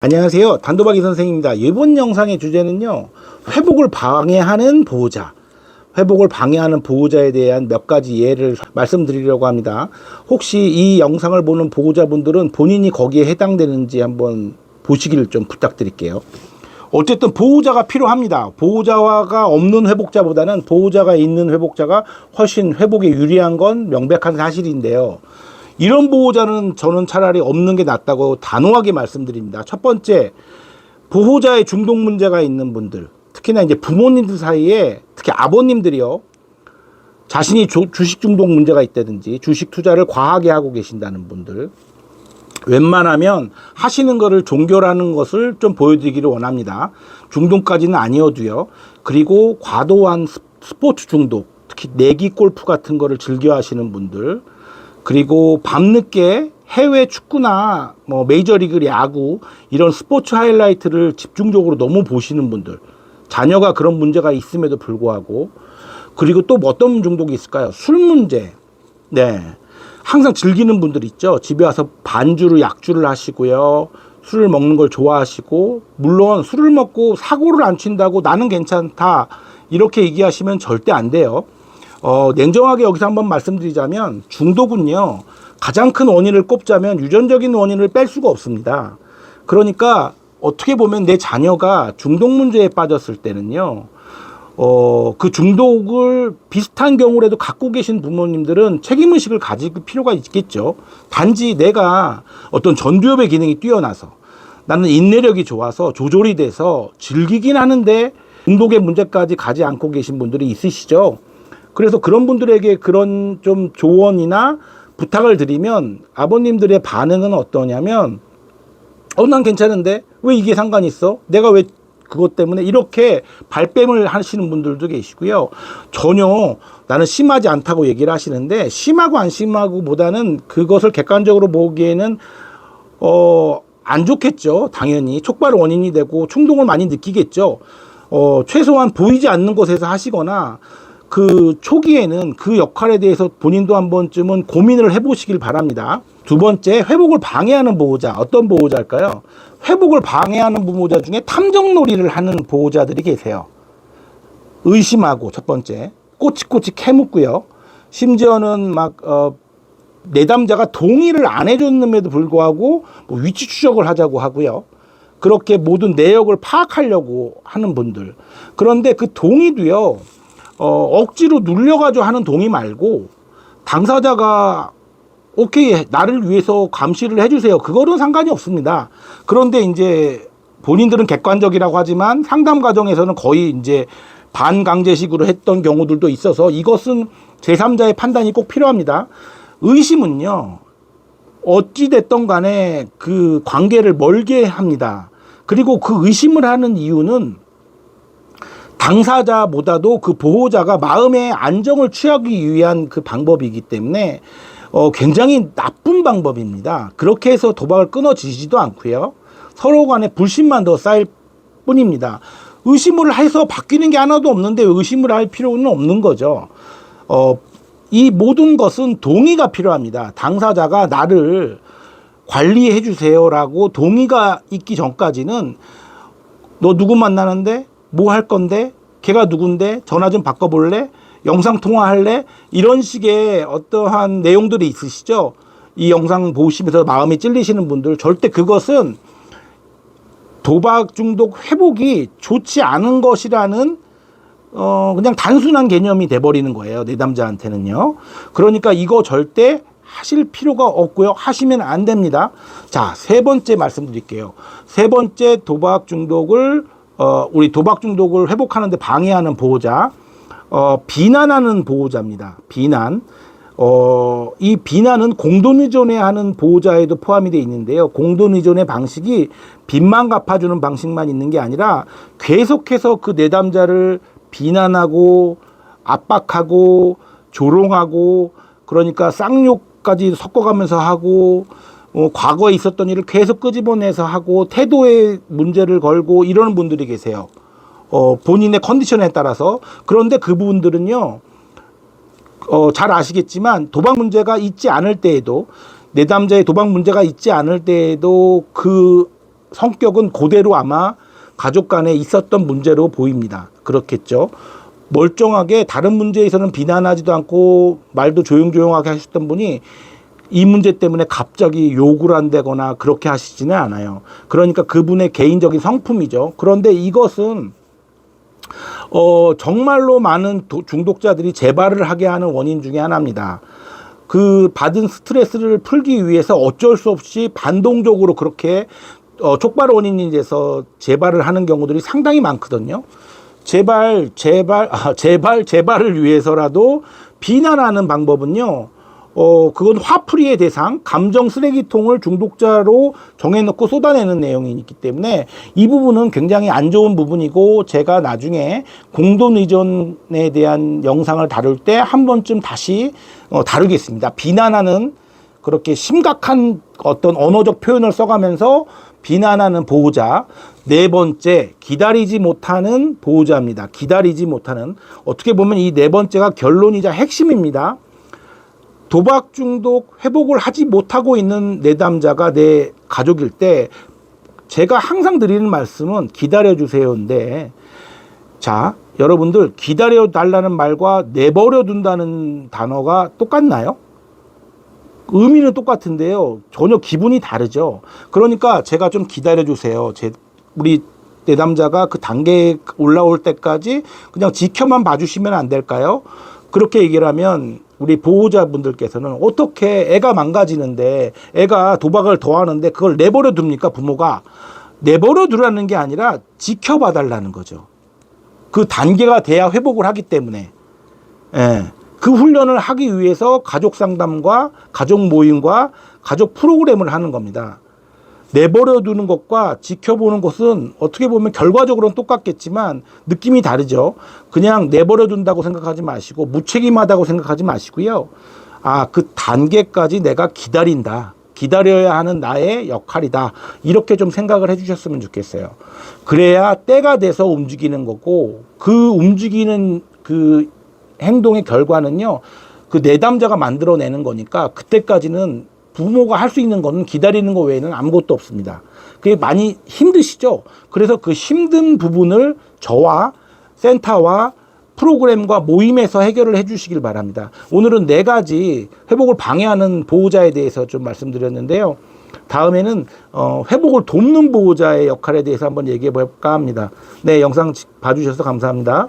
안녕하세요. 단도박이 선생입니다. 이번 영상의 주제는요, 회복을 방해하는 보호자. 회복을 방해하는 보호자에 대한 몇 가지 예를 말씀드리려고 합니다. 혹시 이 영상을 보는 보호자분들은 본인이 거기에 해당되는지 한번 보시기를 좀 부탁드릴게요. 어쨌든 보호자가 필요합니다. 보호자가 없는 회복자보다는 보호자가 있는 회복자가 훨씬 회복에 유리한 건 명백한 사실인데요. 이런 보호자는 저는 차라리 없는 게 낫다고 단호하게 말씀드립니다. 첫 번째, 보호자의 중독 문제가 있는 분들, 특히나 이제 부모님들 사이에 특히 아버님들이요, 자신이 주식 중독 문제가 있다든지 주식 투자를 과하게 하고 계신다는 분들, 웬만하면 하시는 거를 종교라는 것을 좀 보여드리기를 원합니다. 중독까지는 아니어도요. 그리고 과도한 스포츠 중독, 특히 내기 골프 같은 거를 즐겨 하시는 분들, 그리고 밤늦게 해외 축구나 뭐 메이저리그 야구 이런 스포츠 하이라이트를 집중적으로 너무 보시는 분들, 자녀가 그런 문제가 있음에도 불구하고, 그리고 또 어떤 중독이 있을까요? 술 문제. 네, 항상 즐기는 분들 있죠. 집에 와서 반주를 약주를 하시고요, 술을 먹는 걸 좋아하시고, 물론 술을 먹고 사고를 안 친다고 나는 괜찮다 이렇게 얘기하시면 절대 안 돼요. 냉정하게 여기서 한번 말씀드리자면, 중독은요, 가장 큰 원인을 꼽자면 유전적인 원인을 뺄 수가 없습니다. 그러니까 어떻게 보면 내 자녀가 중독 문제에 빠졌을 때는요, 그 중독을 비슷한 경우라도 갖고 계신 부모님들은 책임의식을 가질 필요가 있겠죠. 단지 내가 어떤 전두엽의 기능이 뛰어나서, 나는 인내력이 좋아서 조절이 돼서 즐기긴 하는데 중독의 문제까지 가지 않고 계신 분들이 있으시죠. 그래서 그런 분들에게 그런 좀 조언이나 부탁을 드리면 아버님들의 반응은 어떠냐면, 난 괜찮은데 왜 이게 상관이 있어? 내가 왜 그것 때문에, 이렇게 발뺌을 하시는 분들도 계시고요. 전혀 나는 심하지 않다고 얘기를 하시는데, 심하고 안 심하고 보다는 그것을 객관적으로 보기에는 안 좋겠죠. 당연히 촉발 원인이 되고 충동을 많이 느끼겠죠. 최소한 보이지 않는 곳에서 하시거나 그 초기에는 그 역할에 대해서 본인도 한 번쯤은 고민을 해보시길 바랍니다. 두 번째, 회복을 방해하는 보호자. 어떤 보호자일까요? 회복을 방해하는 보호자 중에 탐정놀이를 하는 보호자들이 계세요. 의심하고, 첫 번째, 꼬치꼬치 캐묻고요. 심지어는 막 내담자가 동의를 안 해줬음에도 불구하고 뭐 위치 추적을 하자고 하고요. 그렇게 모든 내역을 파악하려고 하는 분들. 그런데 그 동의도요, 억지로 눌려가지고 하는 동의 말고, 당사자가 오케이, 나를 위해서 감시를 해주세요, 그거는 상관이 없습니다. 그런데 이제 본인들은 객관적이라고 하지만 상담 과정에서는 거의 이제 반강제식으로 했던 경우들도 있어서, 이것은 제3자의 판단이 꼭 필요합니다. 의심은요, 어찌됐던 간에 그 관계를 멀게 합니다. 그리고 그 의심을 하는 이유는 당사자보다도 그 보호자가 마음의 안정을 취하기 위한 그 방법이기 때문에 굉장히 나쁜 방법입니다. 그렇게 해서 도박을 끊어지지도 않고요. 서로 간에 불신만 더 쌓일 뿐입니다. 의심을 해서 바뀌는 게 하나도 없는데 의심을 할 필요는 없는 거죠. 이 모든 것은 동의가 필요합니다. 당사자가 나를 관리해 주세요라고 동의가 있기 전까지는, 너 누구 만나는데? 뭐 할 건데? 걔가 누군데? 전화 좀 바꿔볼래? 영상통화할래? 이런 식의 어떠한 내용들이 있으시죠? 이 영상 보시면서 마음이 찔리시는 분들, 절대 그것은 도박 중독 회복이 좋지 않은 것이라는 그냥 단순한 개념이 돼버리는 거예요, 내담자한테는요. 그러니까 이거 절대 하실 필요가 없고요. 하시면 안 됩니다. 자, 세 번째 말씀드릴게요. 세 번째 도박 중독을 우리 도박 중독을 회복하는 데 방해하는 보호자, 비난하는 보호자입니다. 비난. 이 비난은 공동의존에 하는 보호자에도 포함이 되어 있는데요. 공동의존의 방식이 빚만 갚아주는 방식만 있는 게 아니라 계속해서 그 내담자를 비난하고 압박하고 조롱하고, 그러니까 쌍욕까지 섞어가면서 하고, 과거에 있었던 일을 계속 끄집어내서 하고, 태도에 문제를 걸고 이러는 분들이 계세요. 본인의 컨디션에 따라서. 그런데 그분들은요, 잘 아시겠지만 도박 문제가 있지 않을 때에도, 내담자의 도박 문제가 있지 않을 때에도 그 성격은 그대로 아마 가족 간에 있었던 문제로 보입니다. 그렇겠죠. 멀쩡하게 다른 문제에서는 비난하지도 않고 말도 조용조용하게 하셨던 분이 이 문제 때문에 갑자기 욕을 한다거나 그렇게 하시지는 않아요. 그러니까 그분의 개인적인 성품이죠. 그런데 이것은 정말로 많은 중독자들이 재발을 하게 하는 원인 중에 하나입니다. 그 받은 스트레스를 풀기 위해서 어쩔 수 없이 반동적으로 그렇게 촉발 원인이 돼서 재발을 하는 경우들이 상당히 많거든요. 재발을 위해서라도 비난하는 방법은요. 그건 화풀이의 대상, 감정 쓰레기통을 중독자로 정해놓고 쏟아내는 내용이 있기 때문에 이 부분은 굉장히 안 좋은 부분이고, 제가 나중에 공돈 의존에 대한 영상을 다룰 때 한 번쯤 다시 다루겠습니다. 비난하는, 그렇게 심각한 어떤 언어적 표현을 써가면서 비난하는 보호자. 네 번째, 기다리지 못하는 보호자입니다. 기다리지 못하는, 어떻게 보면 이 네 번째가 결론이자 핵심입니다. 도박 중독 회복을 하지 못하고 있는 내담자가 내 가족일 때 제가 항상 드리는 말씀은 기다려 주세요인데, 자, 여러분들 기다려 달라는 말과 내버려 둔다는 단어가 똑같나요? 의미는 똑같은데요. 전혀 기분이 다르죠. 그러니까 제가 좀 기다려 주세요. 우리 내담자가 그 단계에 올라올 때까지 그냥 지켜만 봐주시면 안 될까요? 그렇게 얘기를 하면 우리 보호자분들께서는 어떻게 애가 망가지는데, 애가 도박을 더 하는데 그걸 내버려 둡니까? 부모가 내버려 두라는 게 아니라 지켜봐 달라는 거죠. 그 단계가 돼야 회복을 하기 때문에. 예. 그 훈련을 하기 위해서 가족 상담과 가족 모임과 가족 프로그램을 하는 겁니다. 내버려 두는 것과 지켜보는 것은 어떻게 보면 결과적으로는 똑같겠지만 느낌이 다르죠. 그냥 내버려 둔다고 생각하지 마시고 무책임하다고 생각하지 마시고요. 그 단계까지 내가 기다린다. 기다려야 하는 나의 역할이다. 이렇게 좀 생각을 해주셨으면 좋겠어요. 그래야 때가 돼서 움직이는 거고, 그 움직이는 그 행동의 결과는요, 그 내담자가 만들어내는 거니까 그때까지는 부모가 할 수 있는 거는 기다리는 거 외에는 아무것도 없습니다. 그게 많이 힘드시죠? 그래서 그 힘든 부분을 저와 센터와 프로그램과 모임에서 해결을 해 주시길 바랍니다. 오늘은 4가지 회복을 방해하는 보호자에 대해서 좀 말씀드렸는데요. 다음에는 회복을 돕는 보호자의 역할에 대해서 한번 얘기해 볼까 합니다. 네, 영상 봐주셔서 감사합니다.